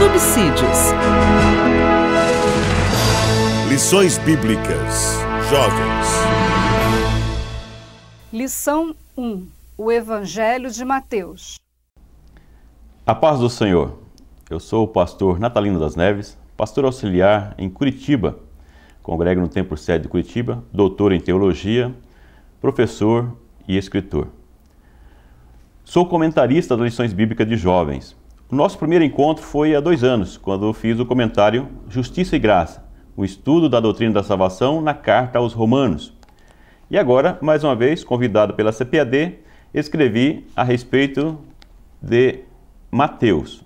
subsídios. Lições Bíblicas. Jovens. Lição 1. O Evangelho de Mateus. A paz do Senhor. Eu sou o pastor Natalino das Neves, pastor auxiliar em Curitiba, congrego no Templo Sede de Curitiba, doutor em teologia, professor e escritor. Sou comentarista das lições bíblicas de jovens. O nosso primeiro encontro foi há 2 anos, quando eu fiz o comentário Justiça e Graça, o estudo da doutrina da salvação na carta aos Romanos. E agora, mais uma vez, convidado pela CPAD, escrevi a respeito de Mateus.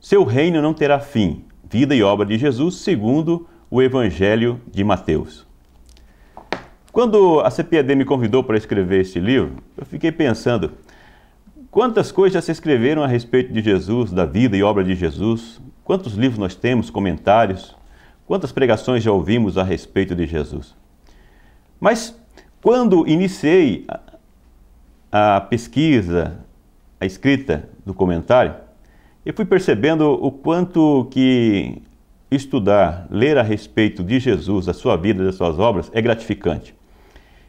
Seu reino não terá fim, vida e obra de Jesus segundo o Evangelho de Mateus. Quando a CPAD me convidou para escrever esse livro, eu fiquei pensando, quantas coisas já se escreveram a respeito de Jesus, da vida e obra de Jesus? Quantos livros nós temos, comentários? Quantas pregações já ouvimos a respeito de Jesus? Mas quando iniciei a pesquisa, a escrita do comentário, eu fui percebendo o quanto que estudar, ler a respeito de Jesus, da sua vida, das suas obras, é gratificante.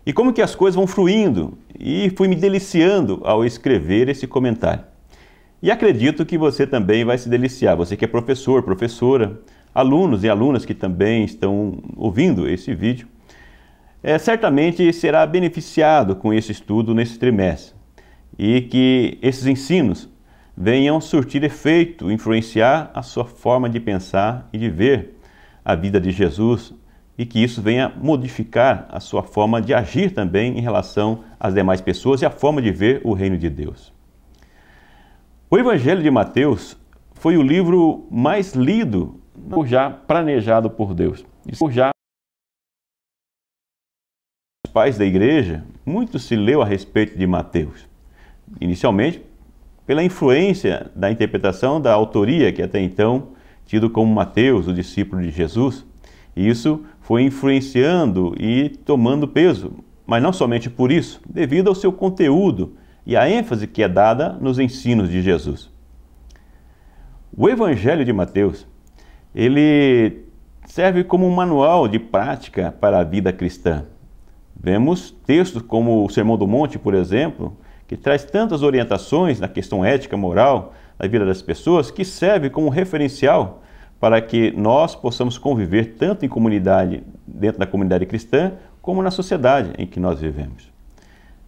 E como que as coisas vão fluindo, e fui me deliciando ao escrever esse comentário. E acredito que você também vai se deliciar, você que é professor, professora, alunos e alunas que também estão ouvindo esse vídeo, certamente será beneficiado com esse estudo nesse trimestre. E que esses ensinos venham surtir efeito, influenciar a sua forma de pensar e de ver a vida de Jesus, e que isso venha modificar a sua forma de agir também em relação às demais pessoas e a forma de ver o reino de Deus. O Evangelho de Mateus foi o livro mais lido, já planejado por Deus. Isso já os pais da igreja, muito se leu a respeito de Mateus. Inicialmente, pela influência da interpretação da autoria que até então tido como Mateus, o discípulo de Jesus. E isso foi influenciando e tomando peso, mas não somente por isso, devido ao seu conteúdo e à ênfase que é dada nos ensinos de Jesus. O Evangelho de Mateus, ele serve como um manual de prática para a vida cristã. Vemos textos como o Sermão do Monte, por exemplo, que traz tantas orientações na questão ética, moral, da vida das pessoas, que serve como referencial para que nós possamos conviver tanto em comunidade, dentro da comunidade cristã, como na sociedade em que nós vivemos.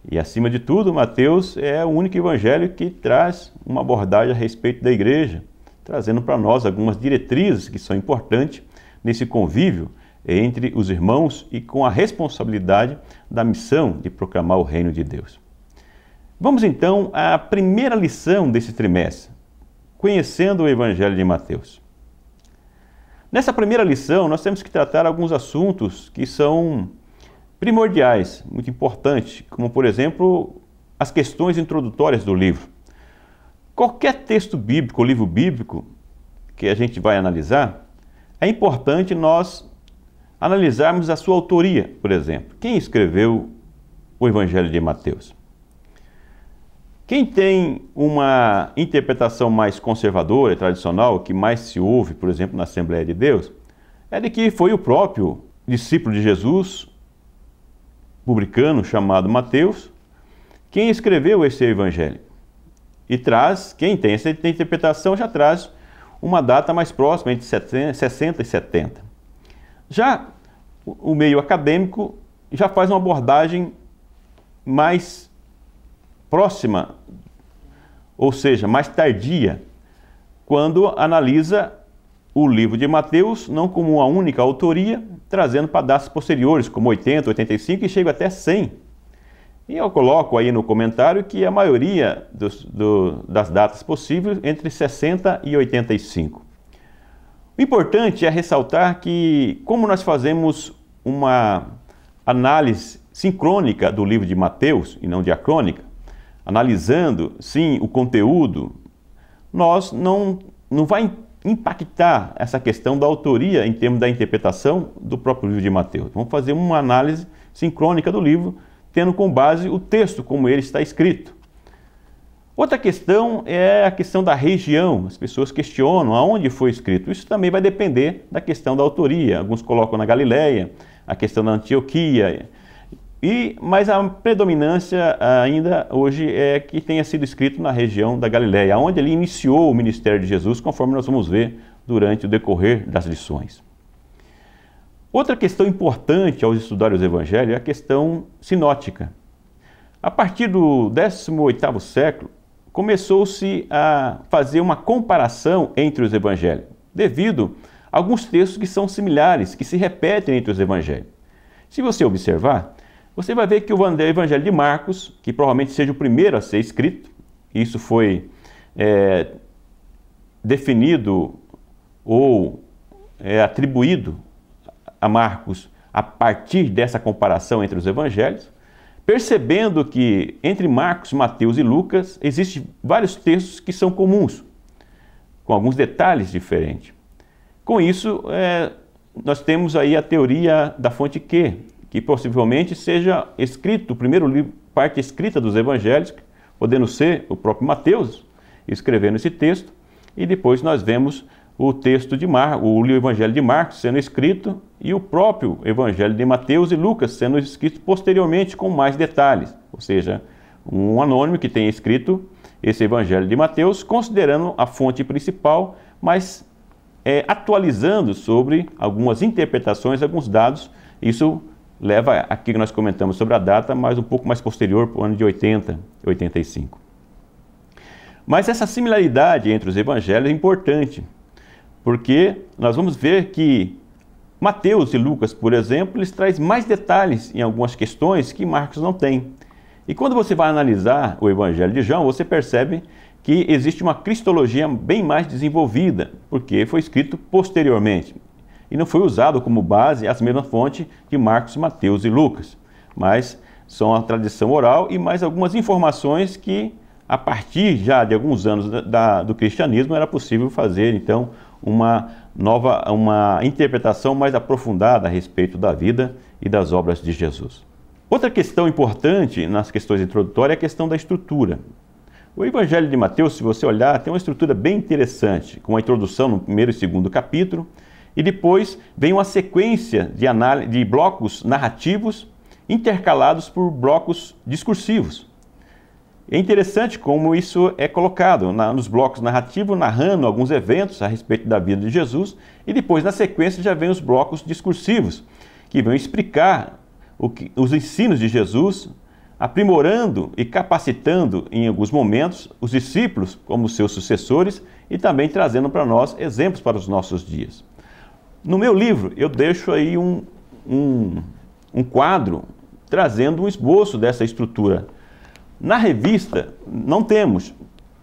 E acima de tudo, Mateus é o único evangelho que traz uma abordagem a respeito da igreja, trazendo para nós algumas diretrizes que são importantes nesse convívio entre os irmãos e com a responsabilidade da missão de proclamar o reino de Deus. Vamos então à primeira lição desse trimestre, conhecendo o Evangelho de Mateus. Nessa primeira lição, nós temos que tratar alguns assuntos que são primordiais, muito importantes, como, por exemplo, as questões introdutórias do livro. Qualquer texto bíblico ou livro bíblico que a gente vai analisar, é importante nós analisarmos a sua autoria, por exemplo. Quem escreveu o Evangelho de Mateus? Quem tem uma interpretação mais conservadora e tradicional, que mais se ouve, por exemplo, na Assembleia de Deus, é de que foi o próprio discípulo de Jesus, publicano chamado Mateus, quem escreveu esse evangelho. E traz, quem tem essa interpretação já traz uma data mais próxima, entre 60 e 70. Já o meio acadêmico já faz uma abordagem mais próxima, ou seja, mais tardia, quando analisa o livro de Mateus não como uma única autoria, trazendo para datas posteriores, como 80, 85 e chega até 100. E eu coloco aí no comentário que a maioria das datas possíveis entre 60 e 85. O importante é ressaltar que, como nós fazemos uma análise sincrônica do livro de Mateus e não diacrônica, analisando, sim, o conteúdo, nós não vai impactar essa questão da autoria em termos da interpretação do próprio livro de Mateus. Vamos fazer uma análise sincrônica do livro, tendo como base o texto como ele está escrito. Outra questão é a questão da região. As pessoas questionam aonde foi escrito. Isso também vai depender da questão da autoria. Alguns colocam na Galileia, a questão da Antioquia. Mas a predominância ainda hoje é que tenha sido escrito na região da Galileia, onde ele iniciou o ministério de Jesus, conforme nós vamos ver durante o decorrer das lições. Outra questão importante ao estudar os evangelhos é a questão sinótica. A partir do 18º século, começou-se a fazer uma comparação entre os evangelhos, devido a alguns textos que são similares, que se repetem entre os evangelhos. Se você observar, você vai ver que o evangelho de Marcos, que provavelmente seja o primeiro a ser escrito, isso foi definido ou atribuído a Marcos a partir dessa comparação entre os evangelhos, percebendo que entre Marcos, Mateus e Lucas existem vários textos que são comuns, com alguns detalhes diferentes. Com isso, nós temos aí a teoria da fonte Q, que possivelmente seja escrito, o primeiro livro, parte escrita dos evangelhos, podendo ser o próprio Mateus escrevendo esse texto, e depois nós vemos o texto de Marcos, o evangelho de Marcos sendo escrito, e o próprio evangelho de Mateus e Lucas sendo escrito posteriormente com mais detalhes, ou seja, um anônimo que tenha escrito esse evangelho de Mateus, considerando a fonte principal, mas atualizando sobre algumas interpretações, alguns dados. Isso leva aqui que nós comentamos sobre a data, mas um pouco mais posterior, para o ano de 80, 85. Mas essa similaridade entre os evangelhos é importante, porque nós vamos ver que Mateus e Lucas, por exemplo, eles trazem mais detalhes em algumas questões que Marcos não tem. E quando você vai analisar o evangelho de João, você percebe que existe uma cristologia bem mais desenvolvida, porque foi escrito posteriormente. E não foi usado como base as mesmas fontes de Marcos, Mateus e Lucas, mas são a tradição oral e mais algumas informações que, a partir já de alguns anos do cristianismo, era possível fazer, então, uma interpretação mais aprofundada a respeito da vida e das obras de Jesus. Outra questão importante nas questões introdutórias é a questão da estrutura. O Evangelho de Mateus, se você olhar, tem uma estrutura bem interessante, com a introdução no primeiro e segundo capítulo, e depois vem uma sequência de blocos narrativos intercalados por blocos discursivos. É interessante como isso é colocado nos blocos narrativos, narrando alguns eventos a respeito da vida de Jesus, e depois, na sequência, já vem os blocos discursivos, que vão explicar os ensinos de Jesus, aprimorando e capacitando, em alguns momentos, os discípulos como seus sucessores e também trazendo para nós exemplos para os nossos dias. No meu livro, eu deixo aí um quadro trazendo um esboço dessa estrutura. Na revista, não temos.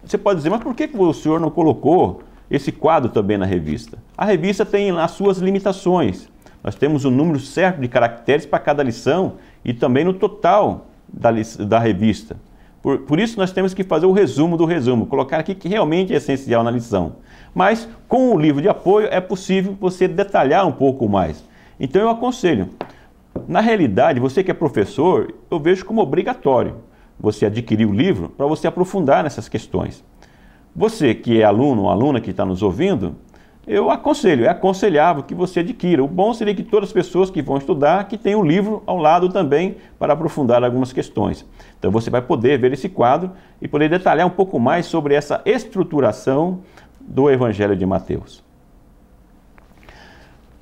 Você pode dizer, mas por que o senhor não colocou esse quadro também na revista? A revista tem as suas limitações. Nós temos um número certo de caracteres para cada lição e também no total da revista. Por isso nós temos que fazer o resumo do resumo, colocar aqui que realmente é essencial na lição. Mas com o livro de apoio é possível você detalhar um pouco mais. Então eu aconselho. Na realidade, você que é professor, eu vejo como obrigatório você adquirir o livro para você aprofundar nessas questões. Você que é aluno ou aluna que está nos ouvindo, eu aconselho, é aconselhável que você adquira. O bom seria que todas as pessoas que vão estudar, que tenham o livro ao lado também para aprofundar algumas questões. Então você vai poder ver esse quadro e poder detalhar um pouco mais sobre essa estruturação do Evangelho de Mateus.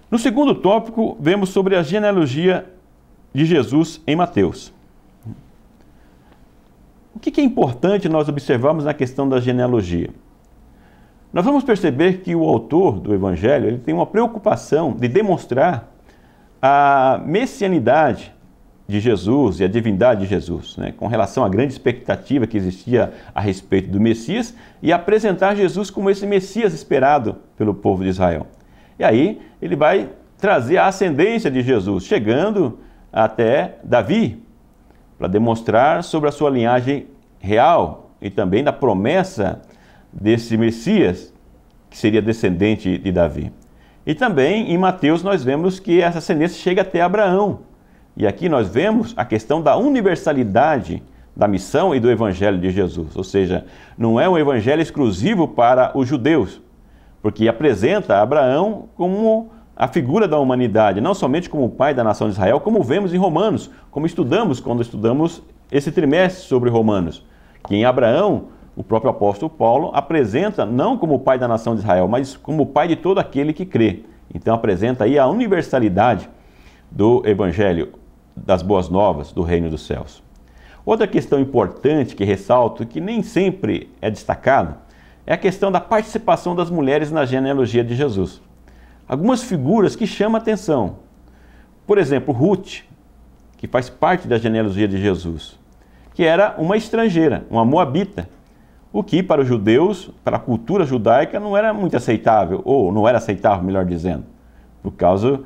No segundo tópico, vemos sobre a genealogia de Jesus em Mateus. O que é importante nós observarmos na questão da genealogia? Nós vamos perceber que o autor do Evangelho ele tem uma preocupação de demonstrar a messianidade de Jesus e a divindade de Jesus, né, com relação à grande expectativa que existia a respeito do Messias e apresentar Jesus como esse Messias esperado pelo povo de Israel. E aí ele vai trazer a ascendência de Jesus, chegando até Davi, para demonstrar sobre a sua linhagem real e também da promessa desse Messias, que seria descendente de Davi. E também em Mateus nós vemos que essa ascendência chega até Abraão. E aqui nós vemos a questão da universalidade da missão e do evangelho de Jesus. Ou seja, não é um evangelho exclusivo para os judeus, porque apresenta Abraão como a figura da humanidade, não somente como o pai da nação de Israel, como vemos em Romanos, como estudamos quando estudamos esse trimestre sobre Romanos, que em Abraão, o próprio apóstolo Paulo apresenta não como o pai da nação de Israel, mas como o pai de todo aquele que crê. Então apresenta aí a universalidade do evangelho das boas novas do reino dos céus. Outra questão importante que ressalto, que nem sempre é destacada, é a questão da participação das mulheres na genealogia de Jesus. Algumas figuras que chamam a atenção. Por exemplo, Ruth, que faz parte da genealogia de Jesus, que era uma estrangeira, uma moabita, o que para os judeus, para a cultura judaica, não era muito aceitável, ou não era aceitável, melhor dizendo, por causa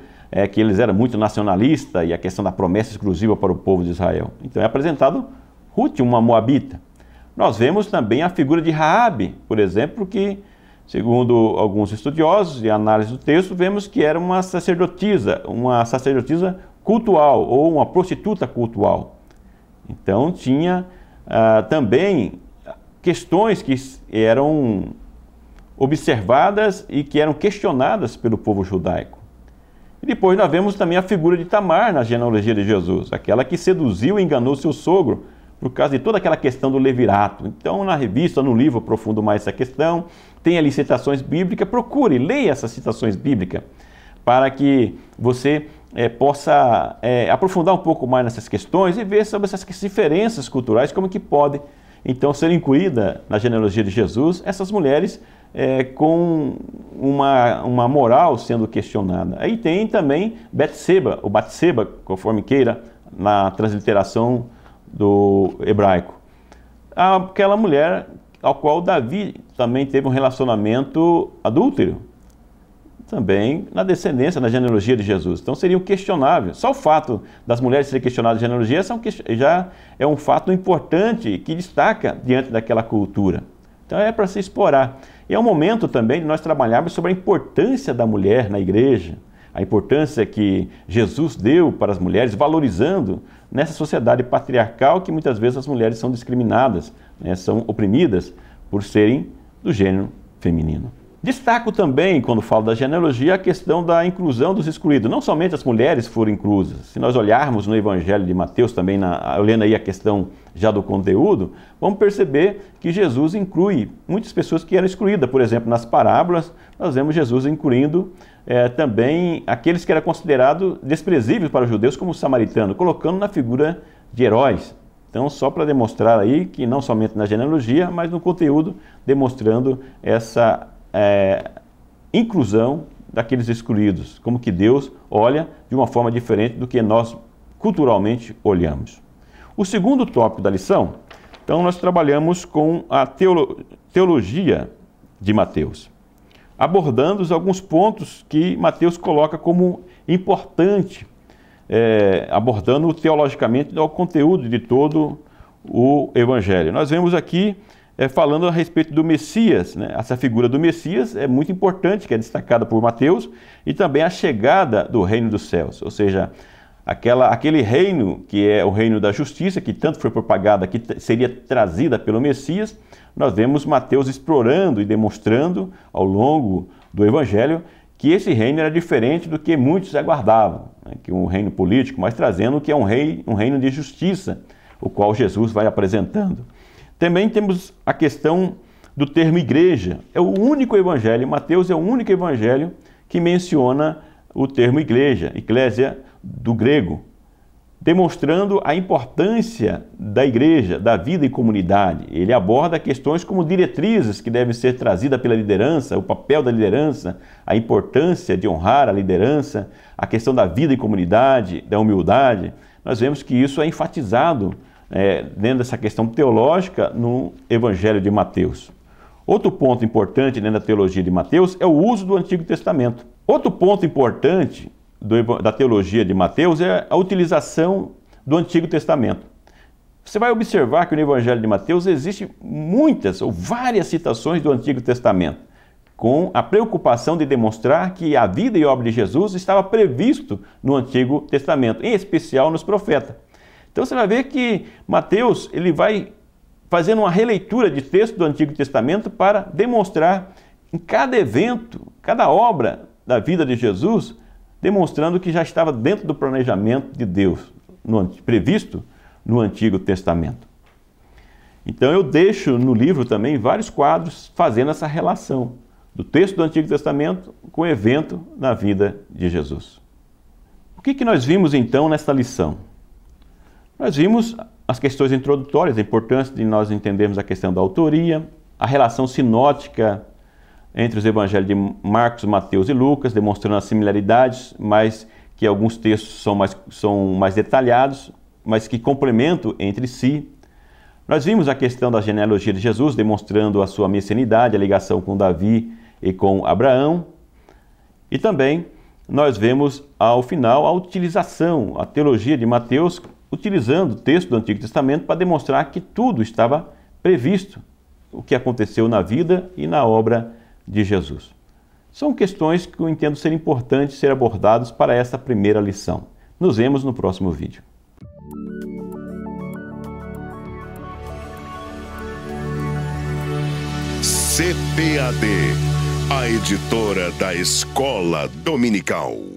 que eles eram muito nacionalistas e a questão da promessa exclusiva para o povo de Israel. Então é apresentado Ruth, uma moabita. Nós vemos também a figura de Raabe, por exemplo, que, segundo alguns estudiosos e análise do texto, vemos que era uma sacerdotisa cultual ou uma prostituta cultual. Então tinha também questões que eram observadas e que eram questionadas pelo povo judaico. E depois nós vemos também a figura de Tamar na genealogia de Jesus, aquela que seduziu e enganou seu sogro por causa de toda aquela questão do levirato. Então na revista, no livro, aprofundo mais essa questão, tem ali citações bíblicas, procure, leia essas citações bíblicas, para que você possa aprofundar um pouco mais nessas questões e ver sobre essas diferenças culturais, como que pode então ser incluída na genealogia de Jesus essas mulheres com uma moral sendo questionada. Aí tem também Betseba, ou Batseba, conforme queira, na transliteração do hebraico. Aquela mulher ao qual Davi também teve um relacionamento adúltero, também na descendência, na genealogia de Jesus. Então seria questionável. Só o fato das mulheres serem questionadas na genealogia já é um fato importante que destaca diante daquela cultura. Então é para se explorar. E é um momento também de nós trabalharmos sobre a importância da mulher na igreja, a importância que Jesus deu para as mulheres, valorizando nessa sociedade patriarcal que muitas vezes as mulheres são discriminadas, né, são oprimidas por serem do gênero feminino. Destaco também, quando falo da genealogia, a questão da inclusão dos excluídos. Não somente as mulheres foram inclusas. Se nós olharmos no Evangelho de Mateus, também olhando aí a questão já do conteúdo, vamos perceber que Jesus inclui muitas pessoas que eram excluídas. Por exemplo, nas parábolas, nós vemos Jesus incluindo também aqueles que eram considerados desprezíveis para os judeus, como o samaritano, colocando na figura de heróis. Então, só para demonstrar aí que não somente na genealogia, mas no conteúdo, demonstrando essa inclusão daqueles excluídos, como que Deus olha de uma forma diferente do que nós culturalmente olhamos. O segundo tópico da lição, então nós trabalhamos com a teologia de Mateus, abordando alguns pontos que Mateus coloca como importante, abordando teologicamente o conteúdo de todo o Evangelho. Nós vemos aqui falando a respeito do Messias, né? Essa figura do Messias é muito importante, que é destacada por Mateus, e também a chegada do reino dos céus, ou seja, aquele reino que é o reino da justiça, que tanto foi propagada, que seria trazida pelo Messias. Nós vemos Mateus explorando e demonstrando ao longo do Evangelho que esse reino era diferente do que muitos aguardavam, né? Que um reino político, mas trazendo que é um reino de justiça, o qual Jesus vai apresentando. Também temos a questão do termo igreja. É o único evangelho, Mateus é o único evangelho que menciona o termo igreja, eclésia do grego, demonstrando a importância da igreja, da vida em comunidade. Ele aborda questões como diretrizes que devem ser trazidas pela liderança, o papel da liderança, a importância de honrar a liderança, a questão da vida em comunidade, da humildade. Nós vemos que isso é enfatizado dentro dessa questão teológica no Evangelho de Mateus. Outro ponto importante dentro da teologia de Mateus é o uso do Antigo Testamento. Outro ponto importante da teologia de Mateus é a utilização do Antigo Testamento. Você vai observar que no Evangelho de Mateus existem muitas ou várias citações do Antigo Testamento, com a preocupação de demonstrar que a vida e obra de Jesus estava previsto no Antigo Testamento, em especial nos profetas. Então você vai ver que Mateus ele vai fazendo uma releitura de texto do Antigo Testamento para demonstrar em cada evento, cada obra da vida de Jesus, demonstrando que já estava dentro do planejamento de Deus, previsto no Antigo Testamento. Então eu deixo no livro também vários quadros fazendo essa relação do texto do Antigo Testamento com o evento na vida de Jesus. O que nós vimos então nesta lição? Nós vimos as questões introdutórias, a importância de nós entendermos a questão da autoria, a relação sinótica entre os evangelhos de Marcos, Mateus e Lucas, demonstrando as similaridades, mas que alguns textos são mais detalhados, mas que complementam entre si. Nós vimos a questão da genealogia de Jesus, demonstrando a sua messianidade, a ligação com Davi e com Abraão. E também nós vemos ao final a utilização, a teologia de Mateus, utilizando o texto do Antigo Testamento para demonstrar que tudo estava previsto, o que aconteceu na vida e na obra de Jesus. São questões que eu entendo ser importantes ser abordadas para esta primeira lição. Nos vemos no próximo vídeo. CPAD, a editora da Escola Dominical.